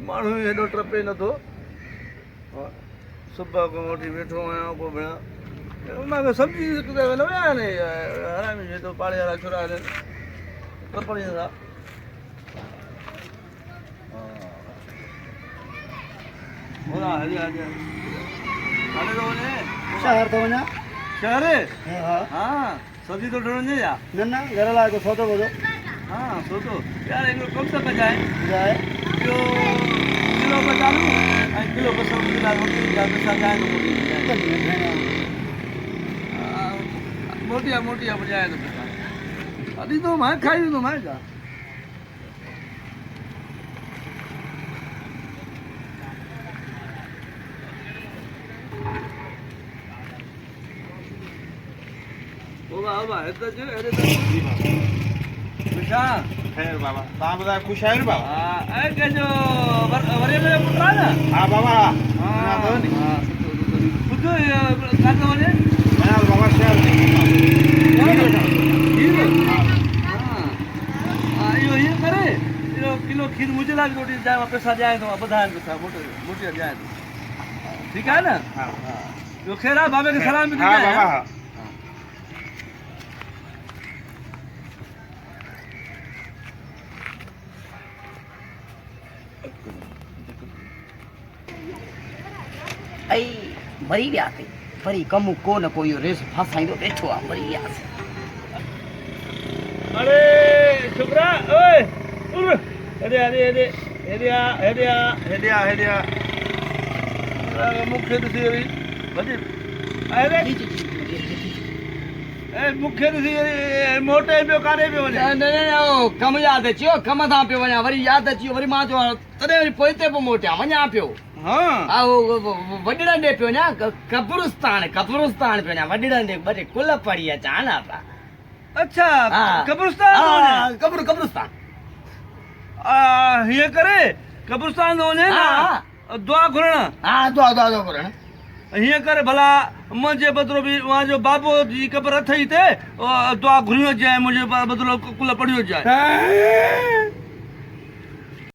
माण्हू हेॾो टपे नथो सुबुह खां वठी वेठो आहियां पोइ भेण उनखे सम्झी न विया आहिनि हरामी जे तो पाड़े वारा छोरा आहिनि टपणी था हले थो वञे शहर तो वञा शहर हा हाँ सब्जी तो ढूंढने जा न न घर लाइ को सौदो वधो हाँ सोचो यार हिकिड़ो कम त बजाए जाए ॿियो किलो कचालू ऐं किलो बसर किला रोटी जा पैसा जाए तो मोटिया मोटिया बजाए तो पैसा अभी तो मैं खाई तो मैं जा बाबा हिते जो अरे बेटा खैर बाबा तव्हां ॿुधायो ख़ुशि आहियो बाबा हाँ ऐं कंहिंजो वरे में पुटु आहे न हा बाबा हाँ ॿुधो काथे वञे वञा थो बाबा शहर हाँ इहो हीअं करे इहो किलो खीर मुंहिंजे लाइ रोटी ॾिजांइ मां पैसा ॾियां थो ॿुधाइनि पैसा मोटी ॾियां थो ठीकु आहे न हा ॿियो ख़ैर आहे बाबे खे सलाम बि हा ॾिजांइ बाबा हा ऐं मरी वियासीं वरी कमु को न को इहो रेस फासाईंदो वेठो आहे मरी वियासीं अरे छोकरा ओए उर हेॾे हेॾे हेॾे हेॾे आ हेॾे आ हेॾे आ हेॾे आ मूंखे ॾिसी वरी वधी अरे मूंखे ॾिसी वरी मोटे पियो काॾे पियो वञे न कमु यादि अची वियो कम तां पियो वञा वरी यादि अची वियो वरी मां चयो तॾहिं वरी पोइ हिते पोइ मोटियां वञा पियो हाँ वॾड़नि ॾे पियो वञा कब्रिस्तान पियो वञा वॾड़नि ॾे ॿ टे कुल पढ़ी अचां न अच्छा कब्रिस्तान कब्रिस्तान हीअं करे कब्रिस्तान थो वञे न दुआ घुरण हा दुआ करण हीअं करे भला मुंहिंजे बदिलो बि उहा जो बाबो जी क़बर अथई हिते दुआ घुरी अचे ऐं मुंहिंजे बदिलो कुल पढ़ी अचे